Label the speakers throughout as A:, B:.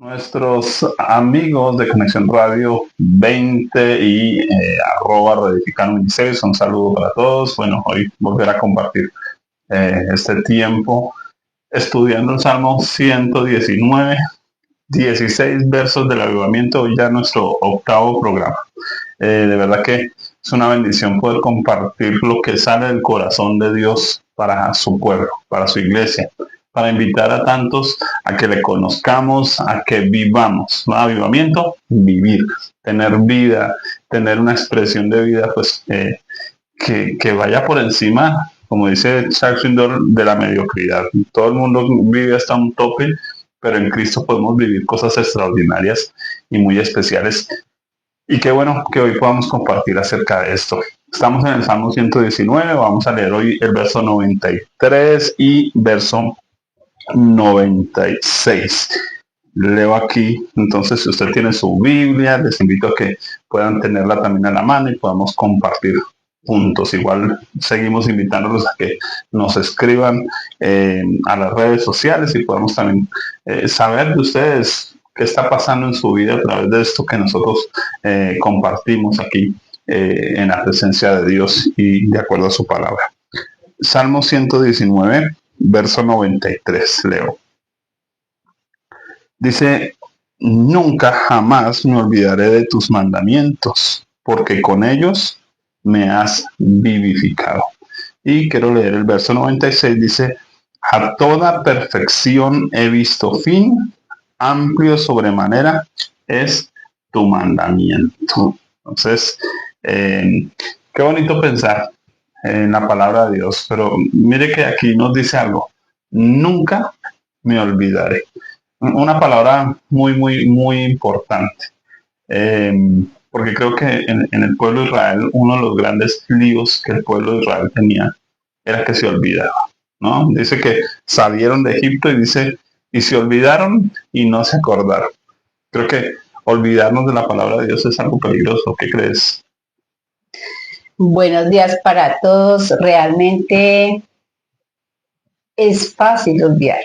A: Nuestros amigos de Conexión Radio 20 y @Reedificando Ministerio, un saludo para todos. Bueno, hoy volver a compartir este tiempo estudiando el Salmo 119, 16 versos del avivamiento, hoy ya nuestro octavo programa. De verdad que es una bendición poder compartir lo que sale del corazón de Dios para su pueblo, para su iglesia, para invitar a tantos a que le conozcamos, a que vivamos. ¿No? Avivamiento, vivir, tener vida, tener una expresión de vida pues que vaya por encima, como dice Charles Swindoll, de la mediocridad. Todo el mundo vive hasta un tope, pero en Cristo podemos vivir cosas extraordinarias y muy especiales. Y qué bueno que hoy podamos compartir acerca de esto. Estamos en el Salmo 119, vamos a leer hoy el verso 93 y verso 96. Leo aquí, entonces si usted tiene su Biblia, les invito a que puedan tenerla también a la mano y podamos compartir juntos. Igual seguimos invitándolos a que nos escriban a las redes sociales y podamos también saber de ustedes qué está pasando en su vida a través de esto que nosotros compartimos aquí en la presencia de Dios y de acuerdo a su palabra. Salmo 119, verso 93, leo. Dice, nunca jamás me olvidaré de tus mandamientos, porque con ellos me has vivificado. Y quiero leer el verso 96, dice, a toda perfección he visto fin, amplio sobremanera es tu mandamiento. Entonces, qué bonito pensar en la palabra de Dios, pero mire que aquí nos dice algo, nunca me olvidaré. Una palabra muy importante, porque creo que en el pueblo de Israel, uno de los grandes líos que el pueblo de Israel tenía era que se olvidaba, ¿no? Dice que salieron de Egipto y dice, y se olvidaron y no se acordaron. Creo que olvidarnos de la palabra de Dios es algo peligroso. ¿Qué crees?
B: Buenos días para todos. Realmente es fácil olvidar.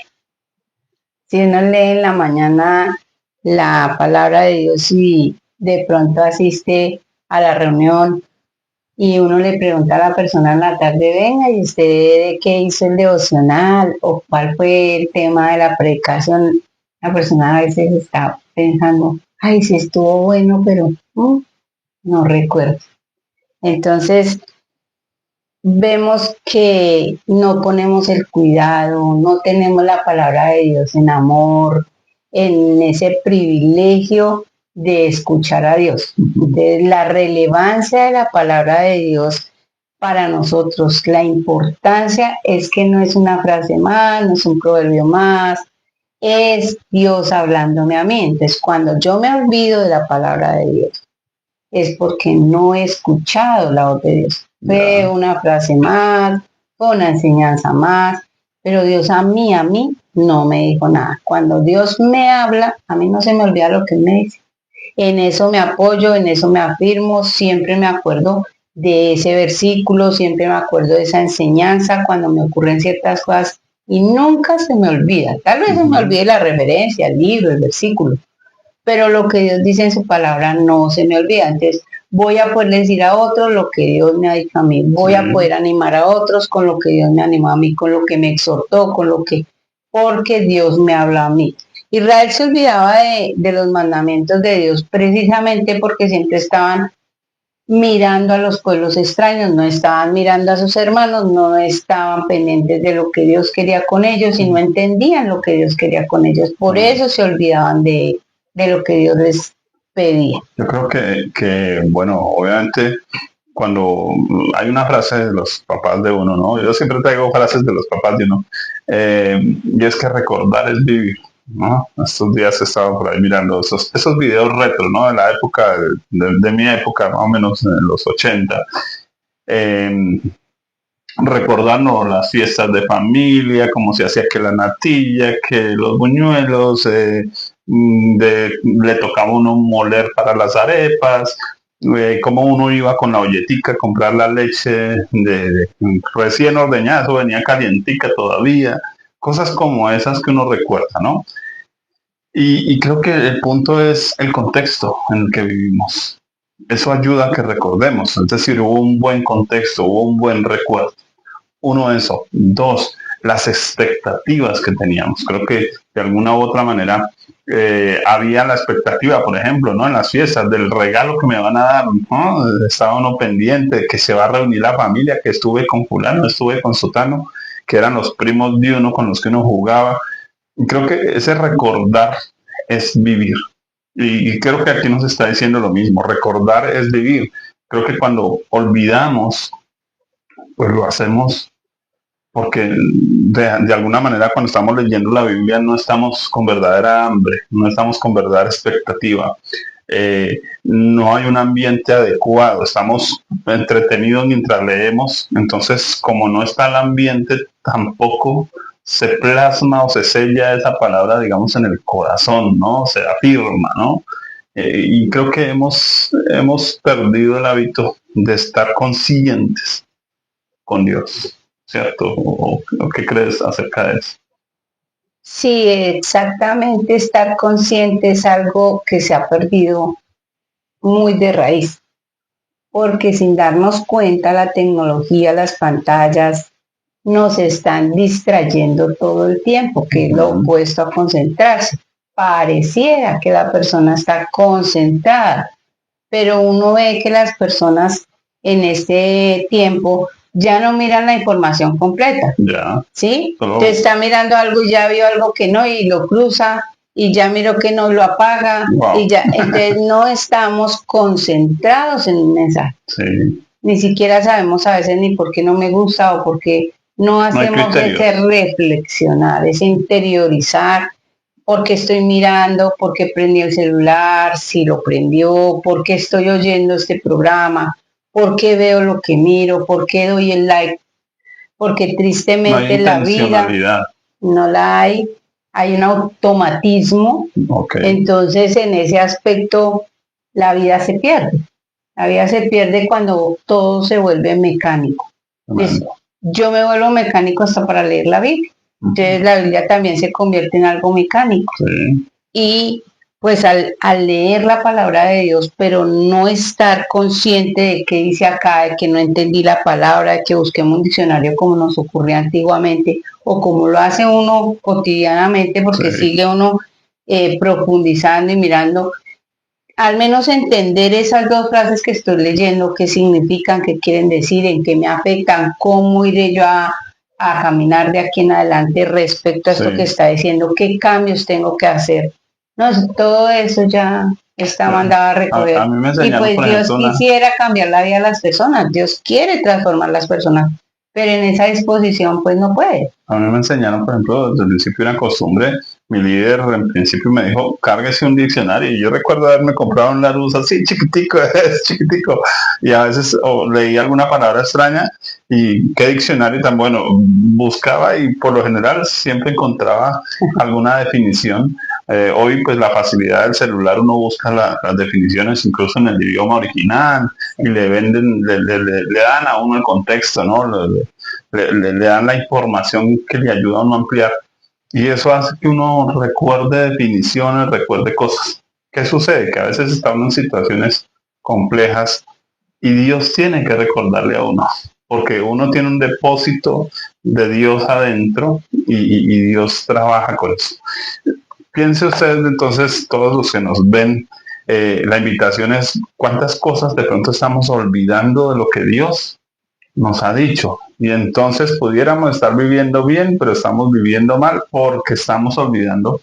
B: Si uno lee en la mañana la palabra de Dios y de pronto asiste a la reunión y uno le pregunta a la persona en la tarde, venga, ¿y usted de qué hizo el devocional? ¿O cuál fue el tema de la predicación? La persona a veces está pensando, ay, sí estuvo bueno, pero no recuerdo. Entonces, vemos que no ponemos el cuidado, no tenemos la palabra de Dios en amor, en ese privilegio de escuchar a Dios. De la relevancia de la palabra de Dios para nosotros, la importancia es que no es una frase más, no es un proverbio más, es Dios hablándome a mí. Entonces, cuando yo me olvido de la palabra de Dios, es porque no he escuchado la voz de Dios. Fue una frase más, fue una enseñanza más, pero Dios a mí no me dijo nada. Cuando Dios me habla, a mí no se me olvida lo que Él me dice. En eso me apoyo, en eso me afirmo, siempre me acuerdo de ese versículo, siempre me acuerdo de esa enseñanza cuando me ocurren ciertas cosas y nunca se me olvida. Tal vez se me olvide la referencia, el libro, el versículo, pero lo que Dios dice en su palabra no se me olvida. Entonces, voy a poder decir a otros lo que Dios me ha dicho a mí. Voy a poder animar a otros con lo que Dios me animó a mí, con lo que me exhortó, porque Dios me habla a mí. Israel se olvidaba de los mandamientos de Dios precisamente porque siempre estaban mirando a los pueblos extraños, no estaban mirando a sus hermanos, no estaban pendientes de lo que Dios quería con ellos y no entendían lo que Dios quería con ellos. Por eso se olvidaban de lo que Dios les pedía.
A: Yo creo que, bueno, obviamente cuando hay una frase de los papás de uno, ¿no? Yo siempre traigo frases de los papás de uno, y es que recordar es vivir, ¿no? Estos días he estado por ahí mirando esos videos retro, ¿no? De la época, de mi época, más o menos en los 80, recordando las fiestas de familia, cómo se hacía que la natilla, que los buñuelos, le tocaba uno moler para las arepas, cómo uno iba con la olletica a comprar la leche de recién ordeñada, eso venía calientica todavía, cosas como esas que uno recuerda, ¿no? Y creo que el punto es el contexto en el que vivimos. Eso ayuda a que recordemos, es decir, hubo un buen contexto, hubo un buen recuerdo. Uno, eso. Dos, las expectativas que teníamos. Creo que de alguna u otra manera había la expectativa, por ejemplo, ¿no? En las fiestas, del regalo que me van a dar, ¿no? Estaba uno pendiente, que se va a reunir la familia, que estuve con fulano, estuve con sotano, que eran los primos de uno con los que uno jugaba. Y creo que ese recordar es vivir. Y creo que aquí nos está diciendo lo mismo, recordar es vivir. Creo que cuando olvidamos, pues lo hacemos porque de alguna manera cuando estamos leyendo la Biblia no estamos con verdadera hambre, no estamos con verdadera expectativa, no hay un ambiente adecuado, estamos entretenidos mientras leemos, entonces como no está el ambiente, tampoco se plasma o se sella esa palabra, digamos, en el corazón, ¿no? Se afirma, ¿no? Y creo que hemos perdido el hábito de estar conscientes con Dios, ¿cierto? ¿O qué crees acerca de eso?
B: Sí, exactamente, estar consciente es algo que se ha perdido muy de raíz, porque sin darnos cuenta la tecnología, las pantallas nos están distrayendo todo el tiempo, que es lo opuesto a concentrarse. Pareciera que la persona está concentrada, pero uno ve que las personas en este tiempo ya no miran la información completa,
A: Ya,
B: ¿sí?
A: solo,
B: Te está mirando algo y ya vio algo que no y lo cruza y ya miró que no lo apaga
A: wow,
B: y ya, entonces no estamos concentrados en un mensaje.
A: sí,
B: Ni siquiera sabemos a veces ni por qué no me gusta o por qué no
A: no hay
B: hacemos
A: criterios.
B: ese reflexionar, ese interiorizar, por qué estoy mirando, por qué prendí el celular, si lo prendió, por qué estoy oyendo este programa, por qué veo lo que miro, por qué doy el like, porque
A: No hay
B: tristemente la vida
A: intencionalidad.
B: no la hay un automatismo,
A: Ok,
B: entonces en ese aspecto la vida se pierde. La vida se pierde cuando todo se vuelve mecánico. Pues,
A: tremendo.
B: yo me vuelvo mecánico hasta para leer la Biblia. Entonces la Biblia también se convierte en algo mecánico.
A: Sí,
B: Y pues al leer la palabra de Dios, pero no estar consciente de qué dice acá, de que no entendí la palabra, de que busquemos un diccionario como nos ocurría antiguamente, o como lo hace uno cotidianamente, porque
A: sí,
B: sigue uno profundizando y mirando, al menos entender esas dos frases que estoy leyendo, qué significan, qué quieren decir, en qué me afectan, cómo iré yo a caminar de aquí en adelante respecto a esto que
A: sí.
B: está diciendo, qué cambios tengo que hacer. No, todo eso ya está
A: Bueno,
B: mandado a
A: a
B: recoger.
A: mí me
B: Y
A: enseñaron,
B: pues
A: por
B: Dios
A: ejemplo,
B: quisiera cambiar la vida de las personas, Dios quiere transformar las personas, pero en esa disposición pues no puede.
A: a mí me enseñaron, por ejemplo, desde el principio una costumbre. Mi líder en principio me dijo, cárguese un diccionario. Y yo recuerdo haberme comprado un Larousse así, chiquitico, es chiquitico. Y a veces leía alguna palabra extraña y qué diccionario tan bueno. Buscaba y por lo general siempre encontraba alguna definición. Hoy pues la facilidad del celular, uno busca las definiciones incluso en el idioma original y le venden, le dan a uno el contexto, ¿no? Le dan la información que le ayuda a uno a ampliar. Y eso hace que uno recuerde definiciones, recuerde cosas. ¿Qué sucede? Que a veces estamos en situaciones complejas y Dios tiene que recordarle a uno, porque uno tiene un depósito de Dios adentro y Dios trabaja con eso. Piense usted entonces, todos los que nos ven, la invitación es cuántas cosas de pronto estamos olvidando de lo que Dios nos ha dicho. Y entonces pudiéramos estar viviendo bien, pero estamos viviendo mal porque estamos olvidando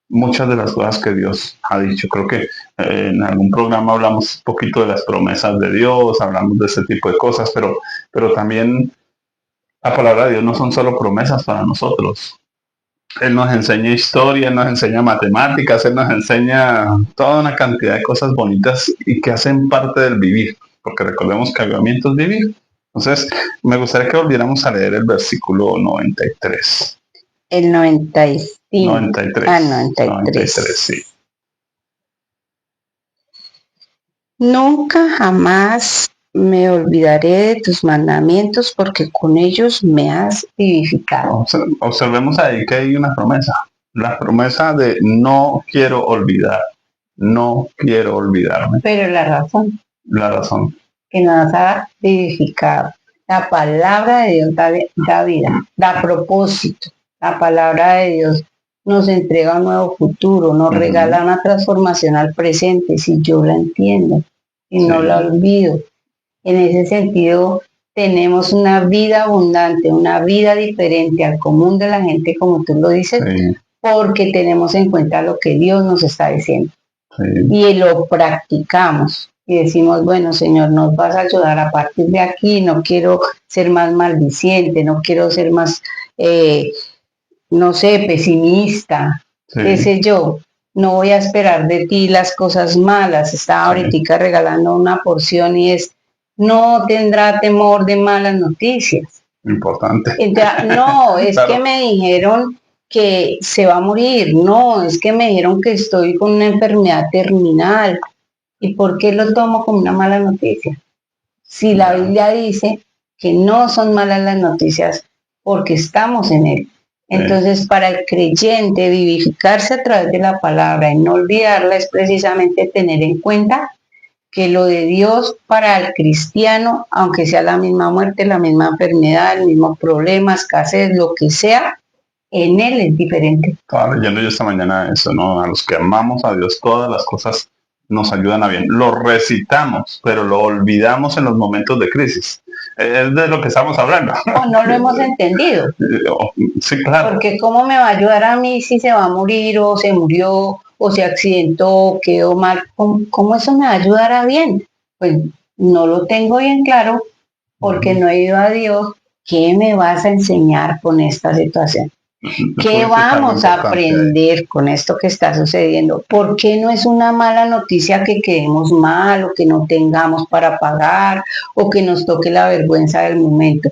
A: muchas de las cosas que Dios ha dicho. Creo que en algún programa hablamos un poquito de las promesas de Dios, hablamos de este tipo de cosas, pero también la palabra de Dios no son solo promesas para nosotros. Él nos enseña historia, Él nos enseña matemáticas, Él nos enseña toda una cantidad de cosas bonitas y que hacen parte del vivir, porque recordemos que avivamiento es vivir. Entonces, me gustaría que volviéramos a leer el versículo 93.
B: El 95.
A: 93.
B: Ah, 93.
A: 93, sí.
B: Nunca jamás me olvidaré de tus mandamientos porque con ellos me has vivificado.
A: Observemos ahí que hay una promesa. La promesa de no quiero olvidar, no quiero olvidarme.
B: Pero
A: La razón.
B: que nos ha vivificado. La palabra de Dios da vida, da propósito. La palabra de Dios nos entrega un nuevo futuro, nos regala una transformación al presente, si yo la entiendo y no la olvido. En ese sentido, tenemos una vida abundante, una vida diferente al común de la gente, como tú lo dices, porque tenemos en cuenta lo que Dios nos está diciendo. Y lo practicamos y decimos, bueno, Señor, nos vas a ayudar a partir de aquí, no quiero ser más maldiciente, no quiero ser más, no sé, pesimista, qué sé yo, no voy a esperar de ti las cosas malas. Estaba ahorita regalando una porción y es, no tendrá temor de malas noticias.
A: Importante.
B: Entonces, no, es claro. Que me dijeron que se va a morir, no, es que me dijeron que estoy con una enfermedad terminal. ¿Y por qué lo tomo como una mala noticia? Si la Biblia dice que no son malas las noticias porque estamos en él. Entonces, para el creyente, vivificarse a través de la palabra y no olvidarla es precisamente tener en cuenta que lo de Dios para el cristiano, aunque sea la misma muerte, la misma enfermedad, el mismo problema, escasez, lo que sea, en él es diferente.
A: Estaba leyendo yo esta mañana eso, ¿no? A los que amamos a Dios, todas las cosas nos ayudan a bien. Lo recitamos, pero lo olvidamos en los momentos de crisis. Es de lo que estamos hablando.
B: O no lo hemos entendido.
A: Sí, claro.
B: Porque ¿cómo me va a ayudar a mí si se va a morir o se murió o se accidentó o quedó mal? ¿Cómo eso me va a ayudar a bien? Pues no lo tengo bien claro porque no he ido a Dios. ¿Qué me vas a enseñar con esta situación? ¿Qué vamos a aprender con esto que está sucediendo? ¿Por qué no es una mala noticia que quedemos mal o que no tengamos para pagar o que nos toque la vergüenza del momento?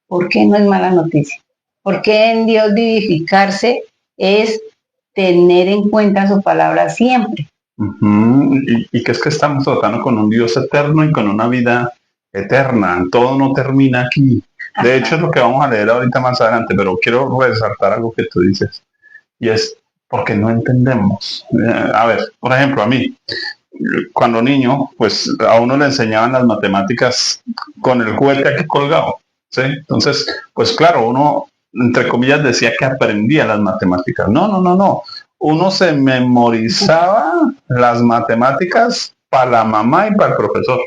B: ¿Por qué no es mala noticia? Porque en Dios vivificarse es tener en cuenta su palabra siempre.
A: Y que es que estamos tratando con un Dios eterno y con una vida eterna. Todo no termina aquí. De hecho, es lo que vamos a leer ahorita más adelante, pero quiero resaltar algo que tú dices. Y es porque no entendemos. A ver, por ejemplo, a mí, cuando niño, pues a uno le enseñaban las matemáticas con el juguete aquí colgado. ¿Sí? Entonces, pues claro, uno, entre comillas, decía que aprendía las matemáticas. No. Uno se memorizaba las matemáticas para la mamá y para el profesor,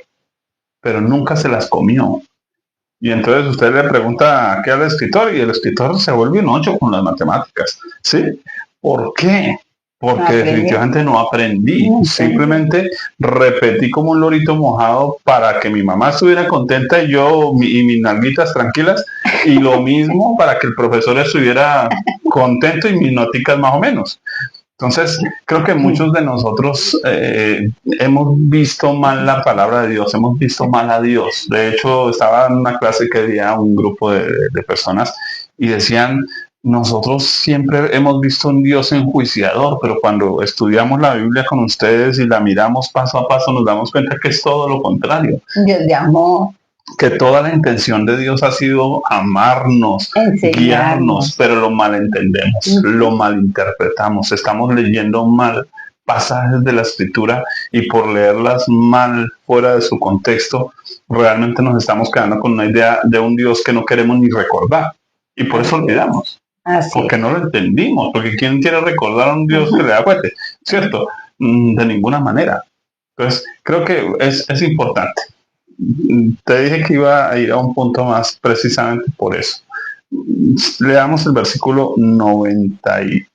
A: pero nunca se las comió. Y entonces usted le pregunta qué al escritor y el escritor se vuelve un 8 con las matemáticas. ¿Sí? ¿Por qué? Porque definitivamente no aprendí. Simplemente repetí como un lorito mojado para que mi mamá estuviera contenta y yo y mis nalguitas tranquilas. Y lo mismo para que el profesor estuviera contento y mis noticas más o menos. Entonces, creo que muchos de nosotros hemos visto mal la palabra de Dios, hemos visto mal a Dios. De hecho, estaba en una clase que había un grupo de personas y decían, nosotros siempre hemos visto un Dios enjuiciador, pero cuando estudiamos la Biblia con ustedes y la miramos paso a paso, nos damos cuenta que es todo lo contrario.
B: Dios de amor.
A: Que toda la intención de Dios ha sido amarnos, guiarnos, pero lo malentendemos, lo malinterpretamos, estamos leyendo mal pasajes de la escritura y por leerlas mal fuera de su contexto, realmente nos estamos quedando con una idea de un Dios que no queremos ni recordar y por eso olvidamos, porque no lo entendimos, porque ¿quién quiere recordar a un Dios que le da fuerte? ¿Cierto? De ninguna manera. Entonces, creo que es importante. Te dije que iba a ir a un punto más precisamente por eso. Leamos el versículo 96.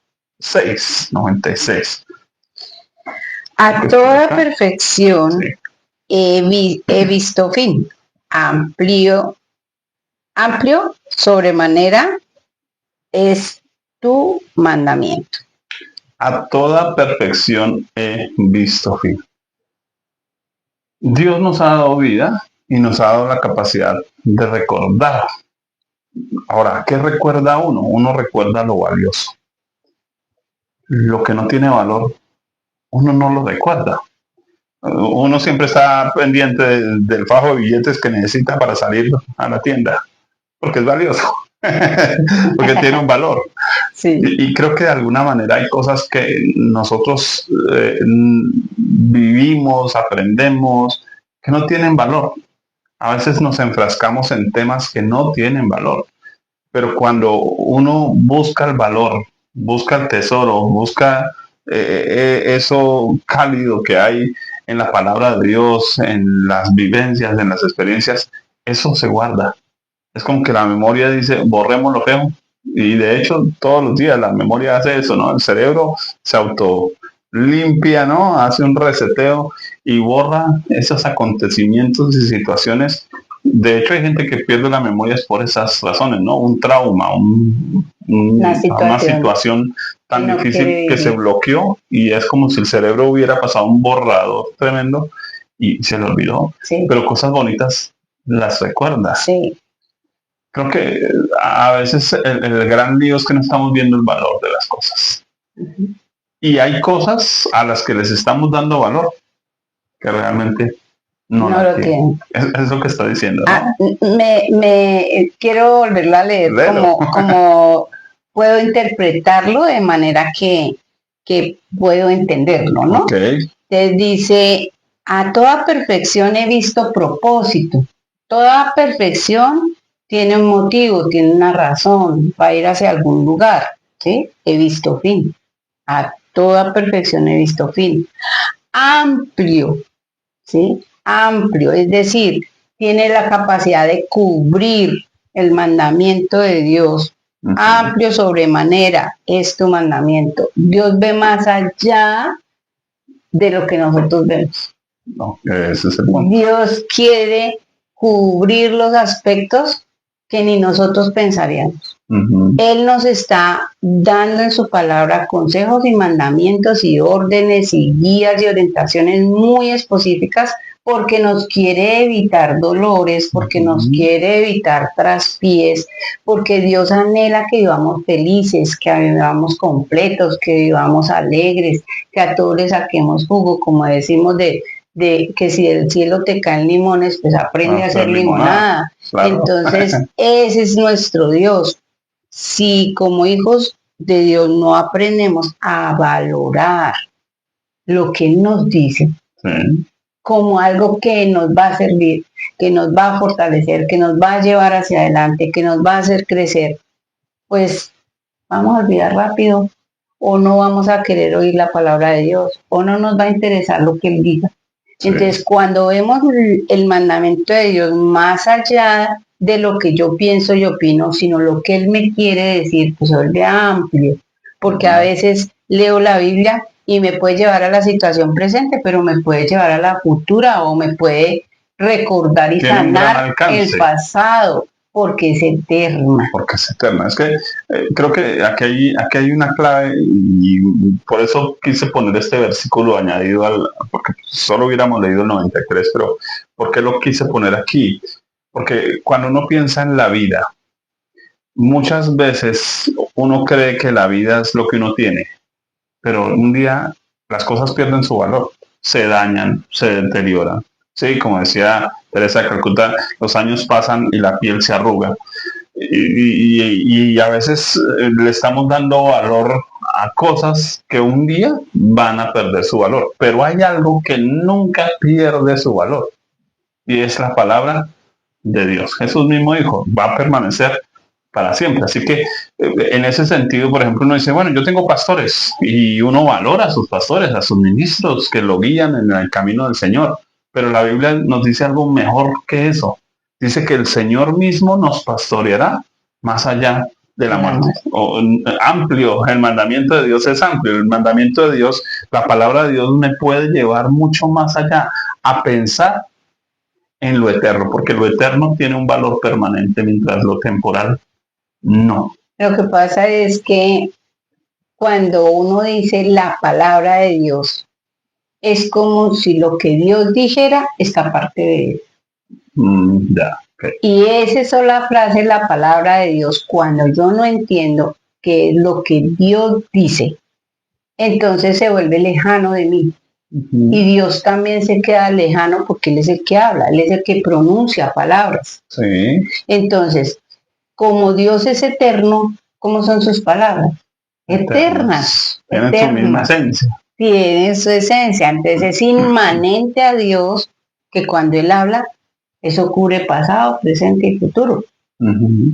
B: A toda perfección he visto fin, amplio sobremanera es tu mandamiento.
A: A toda perfección he visto fin. Dios nos ha dado vida y nos ha dado la capacidad de recordar. Ahora, ¿qué recuerda uno? Uno recuerda lo valioso. Lo que no tiene valor, uno no lo recuerda. Uno siempre está pendiente del fajo de billetes que necesita para salir a la tienda, porque es valioso, porque tiene un valor,
B: Sí.
A: Y creo que de alguna manera hay cosas que nosotros vivimos, aprendemos, que no tienen valor. A veces nos enfrascamos en temas que no tienen valor, pero cuando uno busca el valor, busca el tesoro, busca eso cálido que hay en la palabra de Dios, en las vivencias, en las experiencias, eso se guarda. Es como que la memoria dice, borremos lo feo. Y de hecho, todos los días la memoria hace eso, ¿no? El cerebro se auto limpia, ¿no? Hace un reseteo y borra esos acontecimientos y situaciones. De hecho, hay gente que pierde la memoria por esas razones, ¿no? Un trauma, una situación tan
B: no
A: difícil que se bloqueó y es como si el cerebro hubiera pasado un borrador tremendo y se le olvidó.
B: Sí.
A: Pero cosas bonitas las recuerdas.
B: Sí.
A: Creo que a veces el gran lío es que no estamos viendo el valor de las cosas.
B: Uh-huh.
A: Y hay cosas a las que les estamos dando valor que realmente no lo tienen. Es lo que está diciendo, ¿no?
B: Me quiero volverlo a leer como puedo interpretarlo de manera que puedo entenderlo, ¿no?
A: Okay.
B: Entonces dice, a toda perfección he visto propósito. Toda perfección tiene un motivo, tiene una razón, va a ir hacia algún lugar, ¿sí? He visto fin. A toda perfección he visto fin. Amplio, ¿sí? Amplio, es decir, tiene la capacidad de cubrir el mandamiento de Dios. Uh-huh. Amplio sobremanera es tu mandamiento. Dios ve más allá de lo que nosotros vemos.
A: No, ese es el punto.
B: Dios quiere cubrir los aspectos que ni nosotros pensaríamos. Uh-huh. Él nos está dando en su palabra consejos y mandamientos y órdenes y guías y orientaciones muy específicas porque nos quiere evitar dolores, porque nos quiere evitar traspiés, porque Dios anhela que vivamos felices, que vivamos completos, que vivamos alegres, que a todos les saquemos jugo, como decimos de que si del cielo te caen limones, pues aprende a hacer limonada. Claro. Entonces, ese es nuestro Dios. Si como hijos de Dios no aprendemos a valorar lo que Él nos dice, como algo que nos va a servir, que nos va a fortalecer, que nos va a llevar hacia adelante, que nos va a hacer crecer, pues vamos a olvidar rápido, o no vamos a querer oír la palabra de Dios, o no nos va a interesar lo que Él diga. Entonces, cuando vemos el mandamiento de Dios más allá de lo que yo pienso y opino, sino lo que Él me quiere decir, pues se vuelve amplio, porque a veces leo la Biblia y me puede llevar a la situación presente, pero me puede llevar a la futura o me puede recordar y sanar el pasado, porque es eterna.
A: Porque es eterna. Es que creo que aquí hay una clave y por eso quise poner este versículo añadido porque solo hubiéramos leído el 93, pero ¿por qué lo quise poner aquí? Porque cuando uno piensa en la vida, muchas veces uno cree que la vida es lo que uno tiene, pero un día las cosas pierden su valor, se dañan, se deterioran. Sí, como decía Teresa de Calcuta, los años pasan y la piel se arruga. Y a veces le estamos dando valor a cosas que un día van a perder su valor. Pero hay algo que nunca pierde su valor. Y es la palabra de Dios. Jesús mismo dijo, va a permanecer para siempre. Así que en ese sentido, por ejemplo, uno dice, bueno, yo tengo pastores y uno valora a sus pastores, a sus ministros que lo guían en el camino del Señor. Pero la Biblia nos dice algo mejor que eso. Dice que el Señor mismo nos pastoreará más allá de la muerte. Amplio, el mandamiento de Dios es amplio. El mandamiento de Dios, la palabra de Dios me puede llevar mucho más allá a pensar en lo eterno, porque lo eterno tiene un valor permanente, mientras lo temporal no.
B: Lo que pasa es que cuando uno dice la palabra de Dios, es como si lo que Dios dijera está parte de él.
A: Okay.
B: Y esa sola frase, la palabra de Dios, cuando yo no entiendo qué es lo que Dios dice, entonces se vuelve lejano de mí. Uh-huh. Y Dios también se queda lejano porque Él es el que habla, Él es el que pronuncia palabras.
A: Sí.
B: Entonces, como Dios es eterno, ¿cómo son sus palabras? eternas.
A: Tienen su misma esencia.
B: Tienen su esencia. Entonces es inmanente a Dios que cuando Él habla, eso cubre pasado, presente y futuro.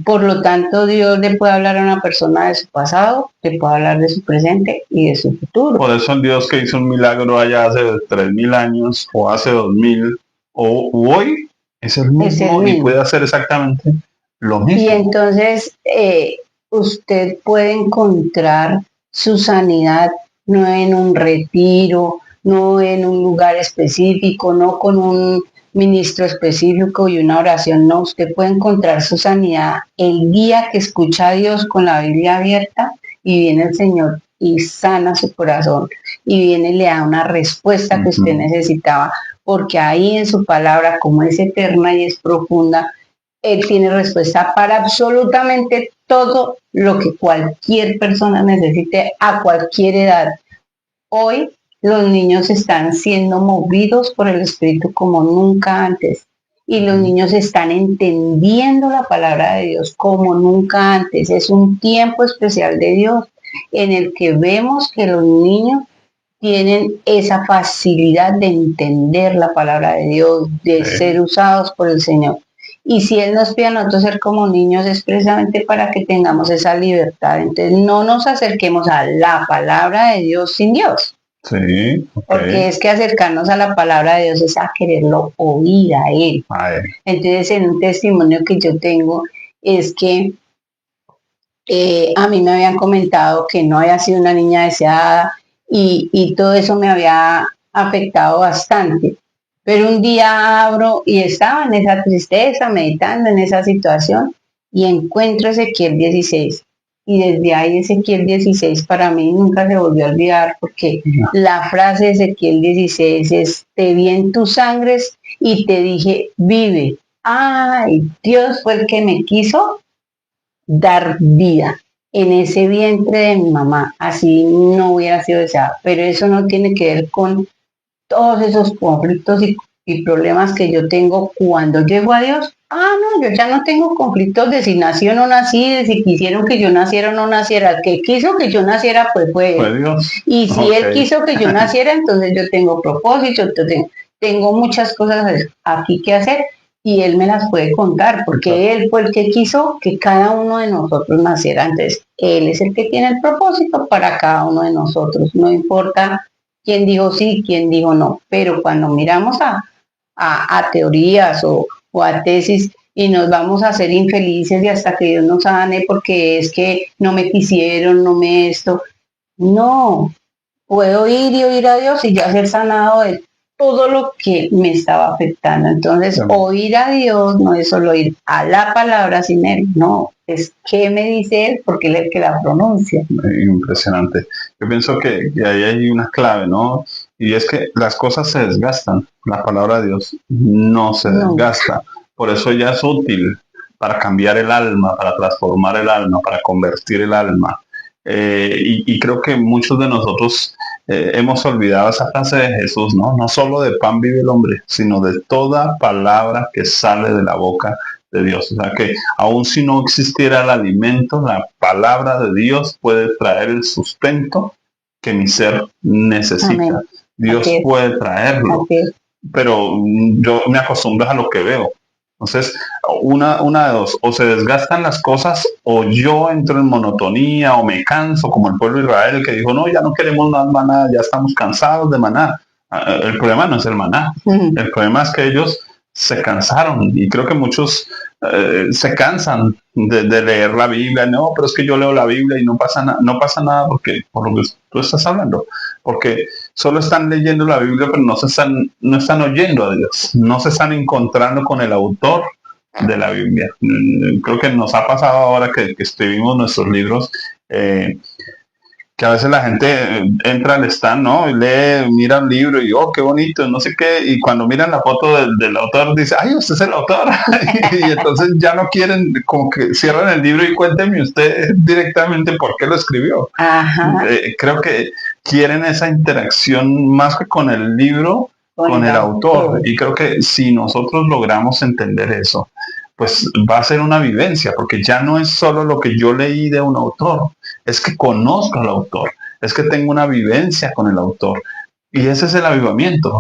B: Por lo tanto, Dios le puede hablar a una persona de su pasado, le puede hablar de su presente y de su futuro.
A: Por eso el Dios que hizo un milagro allá hace 3000 años o hace 2000 o hoy es el mismo y puede hacer exactamente lo mismo.
B: Y entonces usted puede encontrar su sanidad no en un retiro, no en un lugar específico, no con un ministro específico y una oración, no, usted puede encontrar su sanidad el día que escucha a Dios con la Biblia abierta y viene el Señor y sana su corazón y viene y le da una respuesta que usted necesitaba, porque ahí en su palabra, como es eterna y es profunda, Él tiene respuesta para absolutamente todo lo que cualquier persona necesite a cualquier edad. Hoy los niños están siendo movidos por el Espíritu como nunca antes. Y los niños están entendiendo la palabra de Dios como nunca antes. Es un tiempo especial de Dios en el que vemos que los niños tienen esa facilidad de entender la palabra de Dios, de ser usados por el Señor. Y si Él nos pide a nosotros ser como niños es precisamente para que tengamos esa libertad. Entonces no nos acerquemos a la palabra de Dios sin Dios.
A: Sí,
B: porque es que acercarnos a la palabra de Dios es a quererlo oír a Él. Entonces, en un testimonio que yo tengo es que a mí me habían comentado que no había sido una niña deseada y todo eso me había afectado bastante. Pero un día abro y estaba en esa tristeza, meditando en esa situación y encuentro Ezequiel 16. Y desde ahí Ezequiel 16 para mí nunca se volvió a olvidar, porque la frase de Ezequiel 16 es: te vi en tus sangres y te dije, vive. Ay, Dios fue el que me quiso dar vida en ese vientre de mi mamá, así no hubiera sido deseada. Pero eso no tiene que ver con todos esos conflictos y problemas que yo tengo cuando llego a Dios. No, yo ya no tengo conflictos de si nací o no nací, de si quisieron que yo naciera o no naciera. El que quiso que yo naciera, pues fue
A: Dios.
B: Y si Él quiso que yo naciera, entonces yo tengo propósito, entonces tengo muchas cosas aquí que hacer y Él me las puede contar, porque Él fue el que quiso que cada uno de nosotros naciera. Entonces, Él es el que tiene el propósito para cada uno de nosotros. No importa quién dijo sí, quién dijo no, pero cuando miramos a teorías o a tesis y nos vamos a hacer infelices y hasta que Dios nos sane porque es que no me quisieron, no me esto. No, puedo ir y oír a Dios y ya ser sanado de todo lo que me estaba afectando. Entonces, oír a Dios no es solo ir a la palabra sin Él, no, es qué me dice Él porque Él es el que la pronuncia.
A: Impresionante. Yo pienso que ahí hay una clave, ¿no? Y es que las cosas se desgastan, la palabra de Dios no se desgasta. Por eso ya es útil para cambiar el alma, para transformar el alma, para convertir el alma. Y creo que muchos de nosotros hemos olvidado esa frase de Jesús, ¿no? No solo de pan vive el hombre, sino de toda palabra que sale de la boca de Dios. O sea que aun si no existiera el alimento, la palabra de Dios puede traer el sustento que mi ser necesita. Amén. Dios puede traerlo. Pero yo me acostumbro a lo que veo. Entonces, una de dos, o se desgastan las cosas o yo entro en monotonía o me canso, como el pueblo de Israel que dijo, no, ya no queremos más maná, ya estamos cansados de maná. El problema no es el maná, el problema es que ellos se cansaron y creo que muchos se cansan de leer la Biblia. No, pero es que yo leo la Biblia y no pasa nada porque por lo que tú estás hablando, porque solo están leyendo la Biblia pero no están oyendo a Dios, no se están encontrando con el autor de la Biblia. Creo que nos ha pasado ahora que escribimos nuestros libros, que a veces la gente entra al stand, ¿no? Y lee, mira un libro y, qué bonito, no sé qué, y cuando miran la foto del autor, dice, ay, usted es el autor, y entonces ya no quieren, como que cierran el libro y cuénteme usted directamente por qué lo escribió. Creo que quieren esa interacción más que con el libro, con el autor, y creo que si nosotros logramos entender eso, pues va a ser una vivencia, porque ya no es solo lo que yo leí de un autor, es que conozco al autor, es que tengo una vivencia con el autor. Y ese es el avivamiento.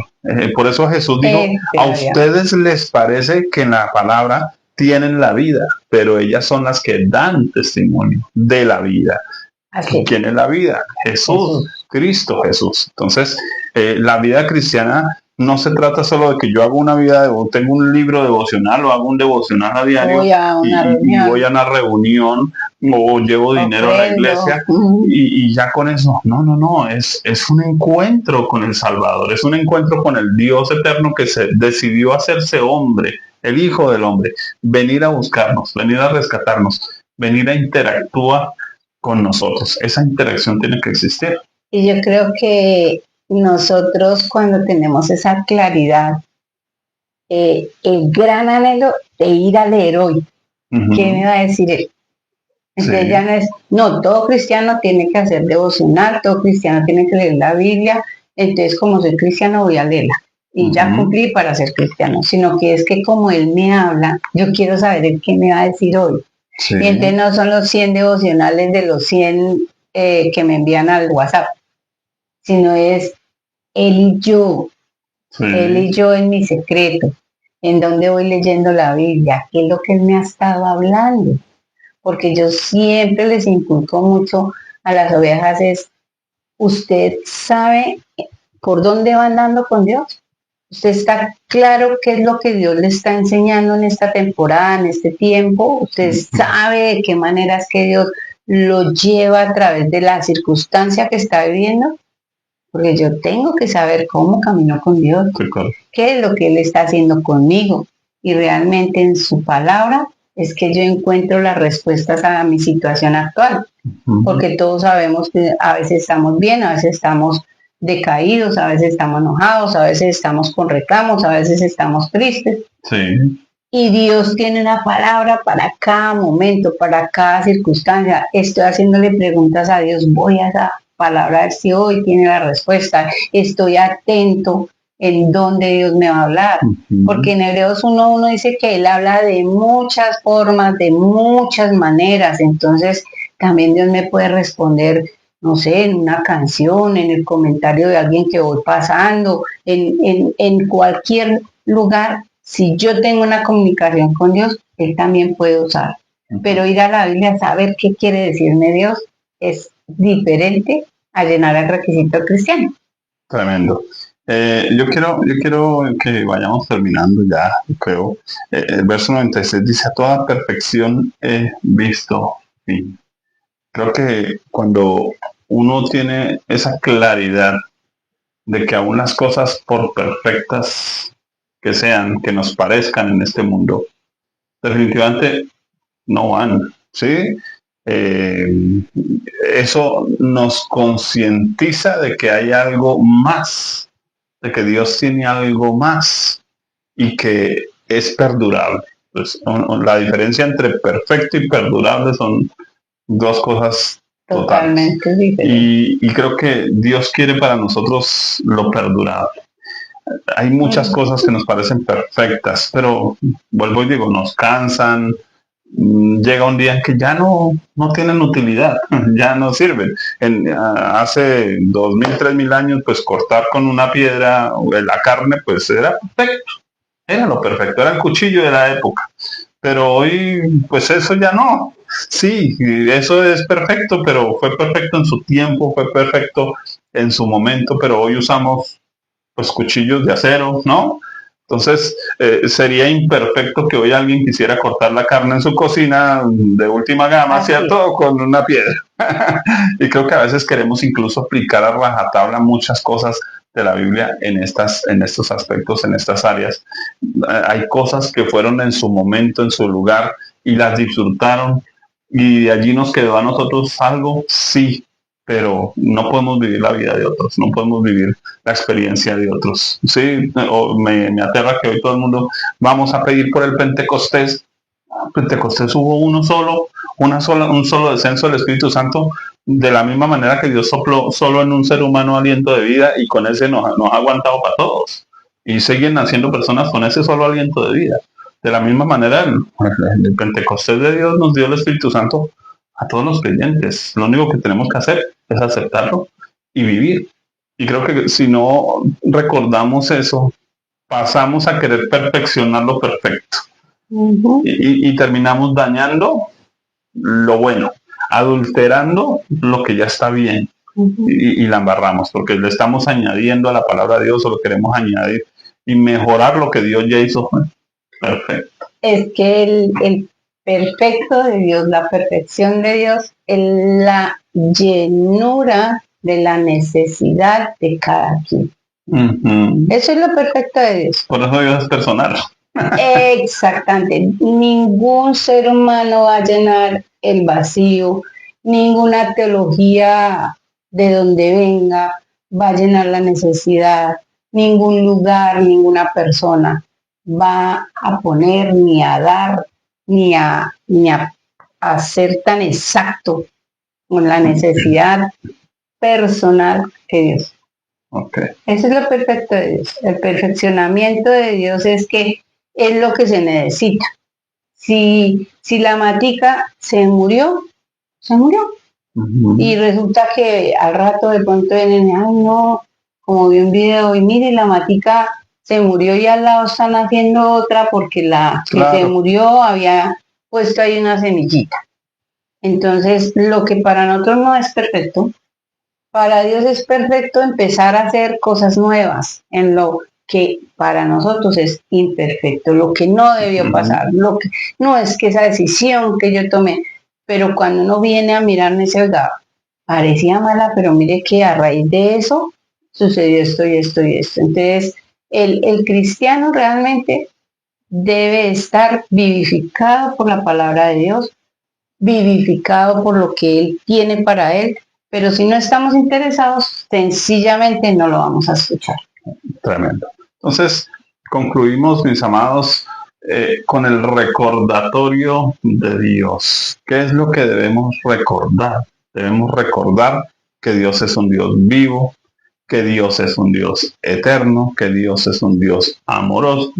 A: Por eso Jesús dijo, a ustedes les parece que en la palabra tienen la vida, pero ellas son las que dan testimonio de la vida.
B: Así.
A: ¿Quién es la vida? Jesús. Cristo Jesús. Entonces, la vida cristiana no se trata solo de que yo hago una vida, tengo un libro devocional o hago un devocional a diario y voy a una reunión o llevo dinero a la iglesia y ya con eso. No, es un encuentro con el Salvador, es un encuentro con el Dios eterno que se decidió hacerse hombre, el Hijo del Hombre, venir a buscarnos, venir a rescatarnos, venir a interactuar con nosotros. Esa interacción tiene que existir.
B: Y yo creo que nosotros cuando tenemos esa claridad, el gran anhelo de ir a leer hoy, ¿qué me va a decir él? Entonces ya no es, todo cristiano tiene que hacer devocional, todo cristiano tiene que leer la Biblia, entonces como soy cristiano voy a leerla y ya cumplí para ser cristiano, sino que es que como él me habla, yo quiero saber el qué me va a decir hoy. Sí. Y entonces no son los 100 devocionales de los 100 que me envían al WhatsApp, sino es él y yo, él y yo en mi secreto, en donde voy leyendo la Biblia, qué es lo que él me ha estado hablando, porque yo siempre les inculco mucho a las ovejas es, usted sabe por dónde va andando con Dios. ¿Usted está claro qué es lo que Dios le está enseñando en esta temporada, en este tiempo? ¿Usted sabe de qué manera es que Dios lo lleva a través de la circunstancia que está viviendo? Porque yo tengo que saber cómo camino con Dios, qué es lo que Él está haciendo conmigo. Y realmente en su palabra es que yo encuentro las respuestas a mi situación actual. Porque todos sabemos que a veces estamos bien, a veces estamos decaídos, a veces estamos enojados, a veces estamos con reclamos, a veces estamos tristes.
A: Sí.
B: Y Dios tiene una palabra para cada momento, para cada circunstancia. Estoy haciéndole preguntas a Dios, voy a esa palabra a ver si hoy tiene la respuesta. Estoy atento en dónde Dios me va a hablar. Porque en Hebreos 1:1 dice que Él habla de muchas formas, de muchas maneras. Entonces también Dios me puede responder, no sé, en una canción, en el comentario de alguien que voy pasando, en cualquier lugar. Si yo tengo una comunicación con Dios, Él también puede usar. Pero ir a la Biblia a saber qué quiere decirme Dios es diferente a llenar el requisito cristiano.
A: Tremendo. Yo quiero que vayamos terminando ya, creo. El verso 96 dice, a toda perfección he visto fin. Creo que cuando uno tiene esa claridad de que aún las cosas por perfectas que sean, que nos parezcan en este mundo, definitivamente no van, ¿sí? Eso nos concientiza de que hay algo más, de que Dios tiene algo más y que es perdurable. Pues, la diferencia entre perfecto y perdurable son dos cosas totalmente diferentes. Y creo que Dios quiere para nosotros lo perdurable. Hay muchas cosas que nos parecen perfectas, pero vuelvo y digo, nos cansan. Llega un día en que ya no tienen utilidad, ya no sirven. Hace 2000, 3000 años, pues cortar con una piedra la carne, pues era perfecto, era lo perfecto, era el cuchillo de la época. Pero hoy, pues eso ya no. Sí, eso es perfecto, pero fue perfecto en su tiempo, fue perfecto en su momento, pero hoy usamos pues cuchillos de acero, ¿no? Entonces, sería imperfecto que hoy alguien quisiera cortar la carne en su cocina de última gama, ¿cierto? Con una piedra. Y creo que a veces queremos incluso aplicar a rajatabla muchas cosas de la Biblia en estos aspectos, en estas áreas. Hay cosas que fueron en su momento, en su lugar, y las disfrutaron, y de allí nos quedó a nosotros algo, sí, pero no podemos vivir la vida de otros, no podemos vivir la experiencia de otros. Sí, me aterra que hoy todo el mundo vamos a pedir por el Pentecostés. Pentecostés hubo un solo descenso del Espíritu Santo, de la misma manera que Dios sopló solo en un ser humano aliento de vida y con ese nos ha aguantado para todos. Y siguen naciendo personas con ese solo aliento de vida. De la misma manera, el Pentecostés de Dios nos dio el Espíritu Santo a todos los creyentes. Lo único que tenemos que hacer es aceptarlo y vivir. Y creo que si no recordamos eso, pasamos a querer perfeccionar lo perfecto. Y terminamos dañando lo bueno, adulterando lo que ya está bien. Y la embarramos, porque le estamos añadiendo a la palabra de Dios o lo queremos añadir y mejorar lo que Dios ya hizo. Perfecto.
B: Es que el perfecto de Dios, la perfección de Dios, es la llenura de la necesidad de cada quien. Eso es lo perfecto de Dios.
A: Por eso Dios es personal.
B: Exactamente. Ningún ser humano va a llenar el vacío, ninguna teología de donde venga va a llenar la necesidad, ningún lugar, ninguna persona va a poner, ni a dar, ni a ser tan exacto con la necesidad personal que Dios.
A: Okay.
B: Eso es lo perfecto de Dios. El perfeccionamiento de Dios es que es lo que se necesita. Si la matica se murió, se murió. Y resulta que al rato de pronto vienen, ay no, como vi un video y mire, la matica se murió y al lado están haciendo otra porque la que se murió había puesto ahí una semillita. Entonces, lo que para nosotros no es perfecto, para Dios es perfecto empezar a hacer cosas nuevas en lo que para nosotros es imperfecto, lo que no debió pasar, lo que no es que esa decisión que yo tomé, pero cuando uno viene a mirar ese hogar, parecía mala, pero mire que a raíz de eso sucedió esto y esto y esto. Entonces, el cristiano realmente debe estar vivificado por la palabra de Dios, vivificado por lo que Él tiene para él, pero si no estamos interesados, sencillamente no lo vamos a escuchar.
A: Tremendo. Entonces, concluimos, mis amados, con el recordatorio de Dios. ¿Qué es lo que debemos recordar? Debemos recordar que Dios es un Dios vivo, que Dios es un Dios eterno, que Dios es un Dios amoroso,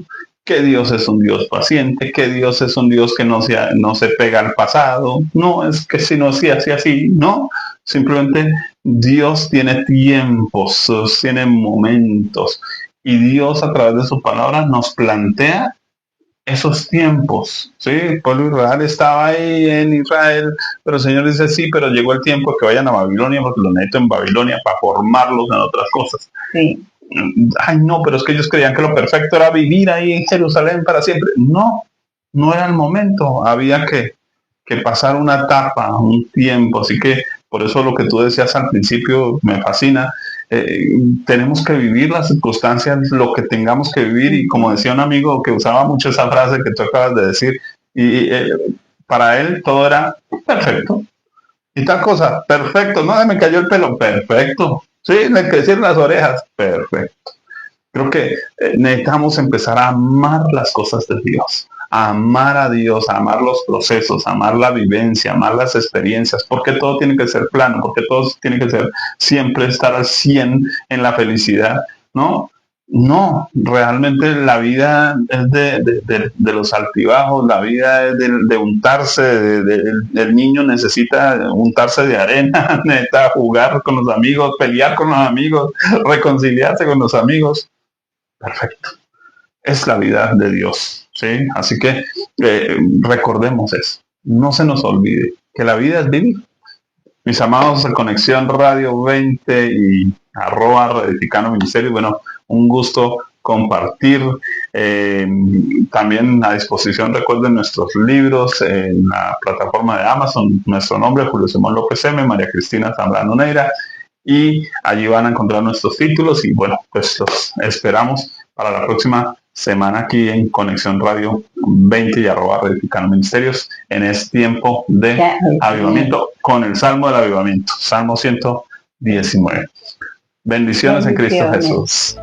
A: que Dios es un Dios paciente, que Dios es un Dios que no se pega al pasado. No es que si no así, no. Simplemente Dios tiene tiempos, tiene momentos. Y Dios a través de su palabra nos plantea esos tiempos, ¿sí? El pueblo Israel estaba ahí en Israel, pero el Señor dice, sí, pero llegó el tiempo que vayan a Babilonia porque los necesito en Babilonia para formarlos en otras cosas.
B: Sí.
A: Ay, no, pero es que ellos creían que lo perfecto era vivir ahí en Jerusalén para siempre. No, no era el momento. Había que pasar una etapa, un tiempo. Así que por eso lo que tú decías al principio me fascina. Tenemos que vivir las circunstancias, lo que tengamos que vivir. Y como decía un amigo que usaba mucho esa frase que tú acabas de decir, y para él todo era perfecto. Y tal cosa, perfecto. No, se me cayó el pelo, perfecto. Sí, me crecieron las orejas, perfecto. Creo que necesitamos empezar a amar las cosas de Dios, a amar a Dios, a amar los procesos, a amar la vivencia, a amar las experiencias, porque todo tiene que ser plano, porque todo tiene que ser siempre estar al 100 en la felicidad, ¿no? No, realmente la vida es de los altibajos, la vida es de untarse, el niño necesita untarse de arena, necesita jugar con los amigos, pelear con los amigos, reconciliarse con los amigos. Perfecto. Es la vida de Dios, ¿sí? Así que recordemos eso. No se nos olvide que la vida es vivir. Mis amados de Conexión Radio 20 y @Reedificando Ministerio, bueno, un gusto compartir. También a disposición, recuerden nuestros libros en la plataforma de Amazon. Nuestro nombre, Julio Simón López M, María Cristina Zambrano Neira. Y allí van a encontrar nuestros títulos y bueno, pues los esperamos para la próxima semana aquí en Conexión Radio 20 y @Reedificando Ministerios en este tiempo de avivamiento con el Salmo del Avivamiento, Salmo 119. Bendiciones en Cristo Jesús.